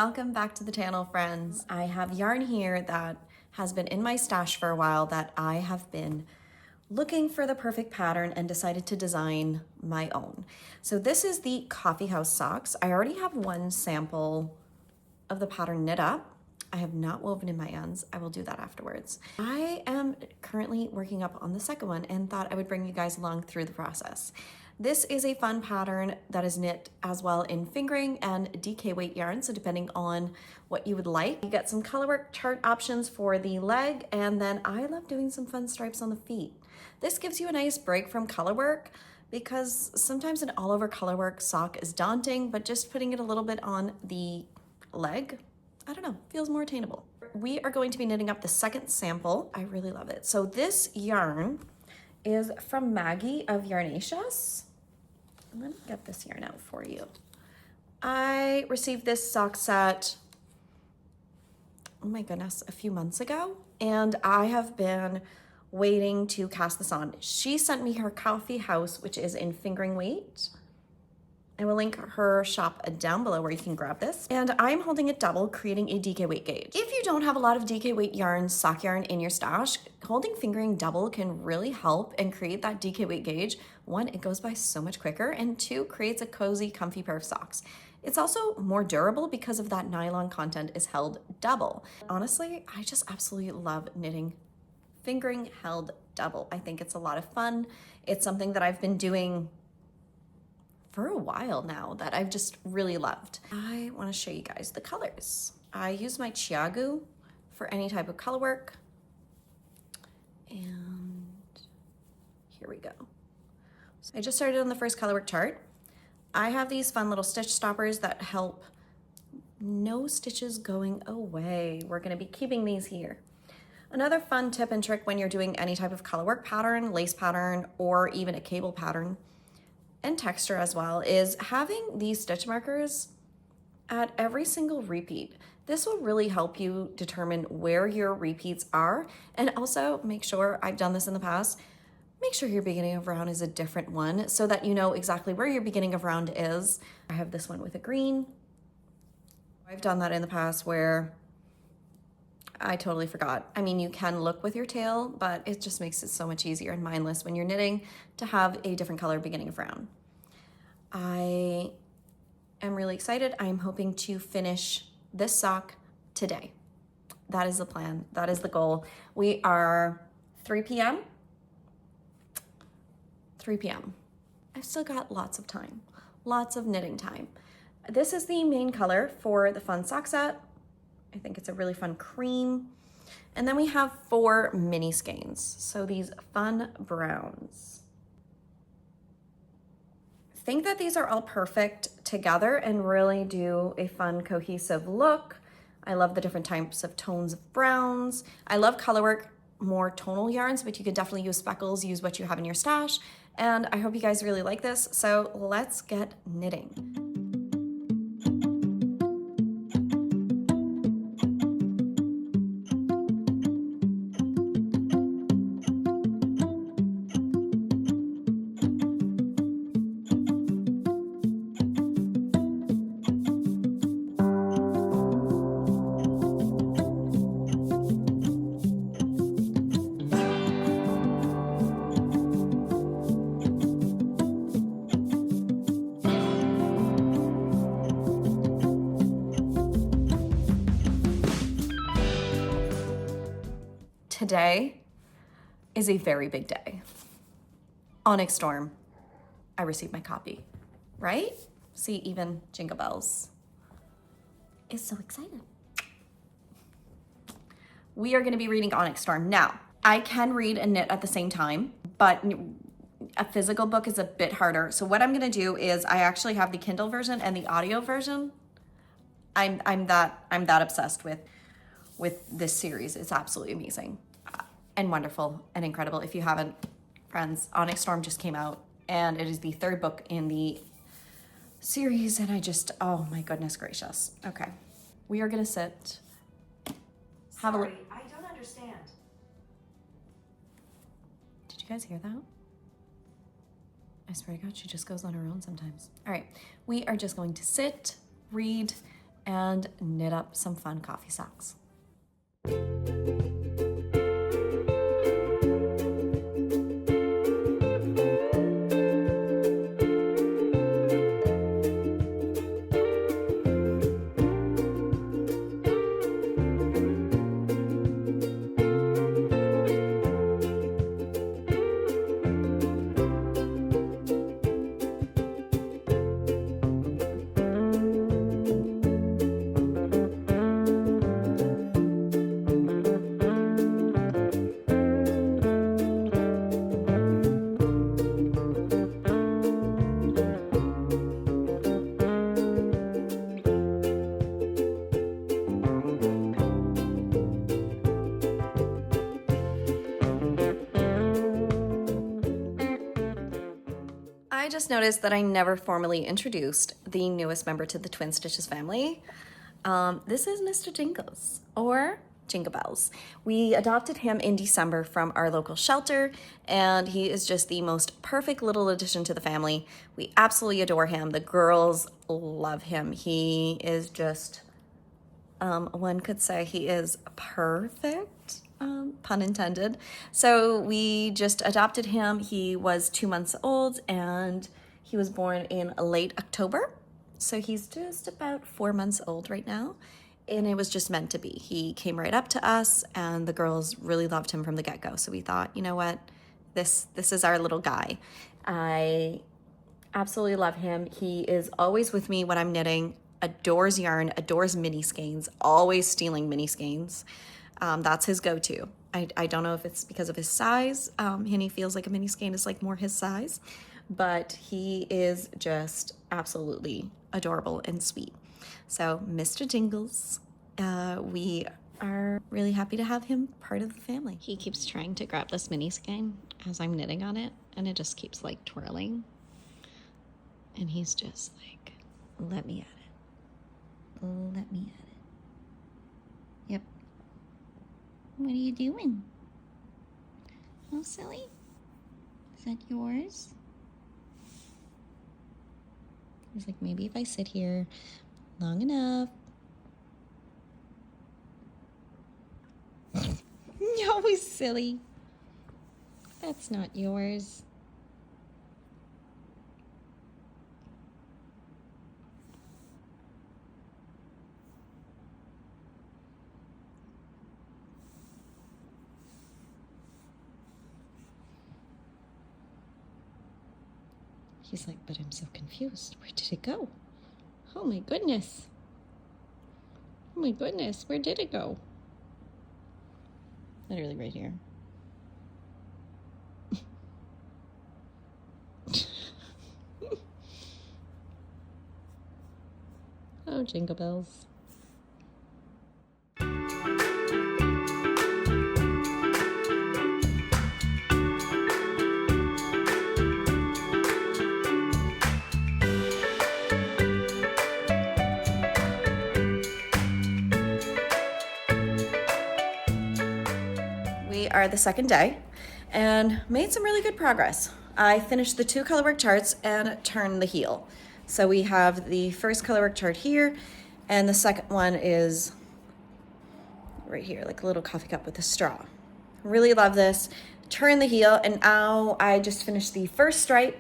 Welcome back to the channel, friends. I have yarn here that has been in my stash for a while that I have been looking for the perfect pattern and decided to design my own. So this is the Coffee House socks. I already have one sample of the pattern knit up. I have not woven in my ends. I will do that afterwards. I am currently working up on the second one and thought I would bring you guys along through the process. This is a fun pattern that is knit as well in fingering and DK weight yarn, so depending on what you would like. You get some colorwork chart options for the leg, and then I love doing some fun stripes on the feet. This gives you a nice break from colorwork because sometimes an all over colorwork sock is daunting, but just putting it a little bit on the leg, I don't know, feels more attainable. We are going to be knitting up the second sample. I really love it. So this yarn is from Maggie of Yarnaceous. Let me get this yarn out for you. I received this sock set, oh my goodness, a few months ago, and I have been waiting to cast this on. She sent me her Coffee House, which is in fingering weight. I will link her shop down below where you can grab this. And I'm holding it double, creating a DK weight gauge. If you don't have a lot of DK weight yarn, sock yarn in your stash, holding fingering double can really help and create that DK weight gauge. One, it goes by so much quicker, and two, creates a cozy, comfy pair of socks. It's also more durable because of that nylon content is held double. Honestly, I just absolutely love knitting fingering held double. I think it's a lot of fun. It's something that I've been doing for a while now that I've just really loved. I want to show you guys the colors. I use my Chiagu for any type of color work. And here we go. So I just started on the first color work chart. I have these fun little stitch stoppers that help no stitches going away. We're going to be keeping these here. Another fun tip and trick when you're doing any type of color work pattern, lace pattern, or even a cable pattern, and texture as well, is having these stitch markers at every single repeat. This will really help you determine where your repeats are, and also make sure, I've done this in the past, make sure your beginning of round is a different one so that you know exactly where your beginning of round is. I have this one with a green. I've done that in the past where I totally forgot. I mean, you can look with your tail, but it just makes it so much easier and mindless when you're knitting to have a different color beginning of round. I am really excited. I'm hoping to finish this sock today. That is the plan. That is the goal. We are 3 p.m. 3 p.m. I've still got lots of time, lots of knitting time. This is the main color for the fun sock set. I think it's a really fun cream. And then we have 4 mini skeins. So these fun browns. I think that these are all perfect together and really do a fun cohesive look. I love the different types of tones of browns. I love colorwork, more tonal yarns, but you could definitely use speckles, use what you have in your stash. And I hope you guys really like this. So let's get knitting. Today is a very big day. Onyx Storm, I received my copy, right? See, even Jingle Bells is so excited. We are gonna be reading Onyx Storm. Now, I can read and knit at the same time, but a physical book is a bit harder. So what I'm gonna do is I actually have the Kindle version and the audio version. I'm that obsessed with this series. It's absolutely amazing. And wonderful and incredible. If you haven't, friends, Onyx Storm just came out and it is the 3rd book in the series, and I just, oh my goodness gracious. Okay, we are gonna sit. Have Sorry, I don't understand. Did you guys hear that? I swear to God, she just goes on her own sometimes. All right, we are just going to sit, read, and knit up some fun coffee socks. I just noticed that I never formally introduced the newest member to the Twin Stitches family. This is Mr. Jingles, or Jingle Bells. We adopted him in December from our local shelter, and he is just the most perfect little addition to the family. We absolutely adore him. The girls love him. He is just, one could say he is perfect. Pun intended. So we just adopted him. He was 2 months old and he was born in late October. So he's just about 4 months old right now. And it was just meant to be. He came right up to us and the girls really loved him from the get-go. So we thought, you know what, this is our little guy. I absolutely love him. He is always with me when I'm knitting, adores yarn, adores mini skeins, always stealing mini skeins. That's his go-to. I don't know if it's because of his size, and he feels like a mini skein is like more his size, but he is just absolutely adorable and sweet. So Mr. Jingles, we are really happy to have him part of the family. He keeps trying to grab this mini skein as I'm knitting on it, and it just keeps like twirling. And he's just like, let me at it. Let me at it. Yep. What are you doing? Oh, silly? Is that yours? He's like, maybe if I sit here long enough. No, he's silly. That's not yours. He's like, but I'm so confused. Where did it go? Oh my goodness. Oh my goodness, where did it go? Literally right here. Oh, Jingle Bells. We are the second day and made some really good progress. I finished the 2 colorwork charts and turned the heel. So we have the first colorwork chart here and the second one is right here, like a little coffee cup with a straw. Really love this. Turn the heel, and now I just finished the first stripe.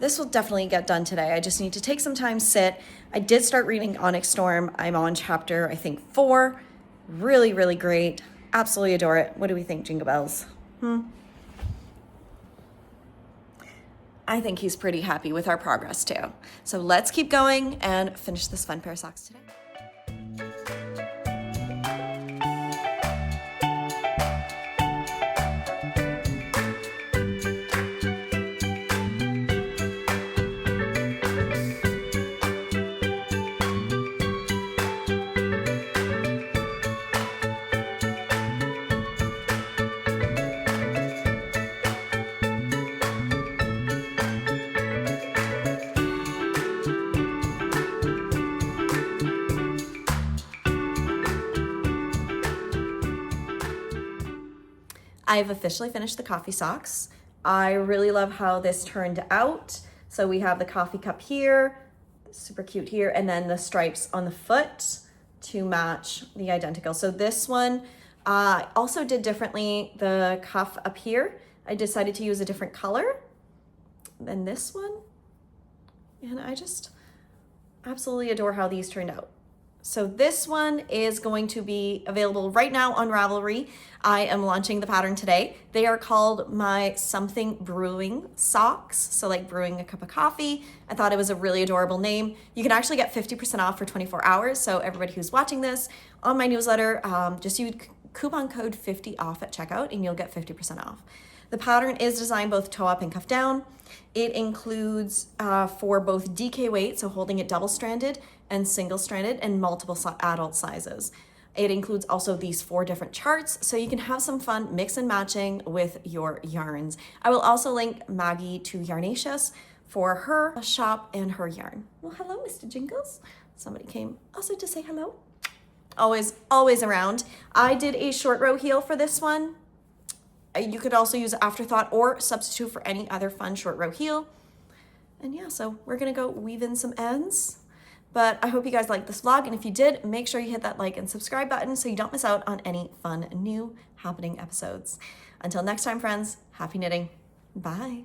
This will definitely get done today. I just need to take some time, sit. I did start reading Onyx Storm. I'm on chapter, I think, 4. Really, really great. Absolutely adore it. What do we think, Jingle Bells? I think he's pretty happy with our progress too. So let's keep going and finish this fun pair of socks today. I've officially finished the coffee socks. I really love how this turned out. So we have the coffee cup here, super cute here. And then the stripes on the foot to match the identical. So this one I also did differently. The cuff up here, I decided to use a different color than this one. And I just absolutely adore how these turned out. So this one is going to be available right now on Ravelry. I am launching the pattern today. They are called my Something Brewing socks. So like brewing a cup of coffee. I thought it was a really adorable name. You can actually get 50% off for 24 hours. So everybody who's watching this on my newsletter, just use coupon code 50 off at checkout and you'll get 50% off. The pattern is designed both toe up and cuff down. It includes for both DK weight, so holding it double-stranded and single-stranded, and multiple adult sizes. It includes also these 4 different charts, so you can have some fun mix and matching with your yarns. I will also link Maggie to Yarnaceous for her shop and her yarn. Well, hello, Mr. Jingles. Somebody came also to say hello. Always around. I did a short row heel for this one. You could also use Afterthought or substitute for any other fun short row heel. And yeah, so we're gonna go weave in some ends. But I hope you guys liked this vlog, and if you did, make sure you hit that like and subscribe button so you don't miss out on any fun new happening episodes. Until next time, friends, happy knitting. Bye.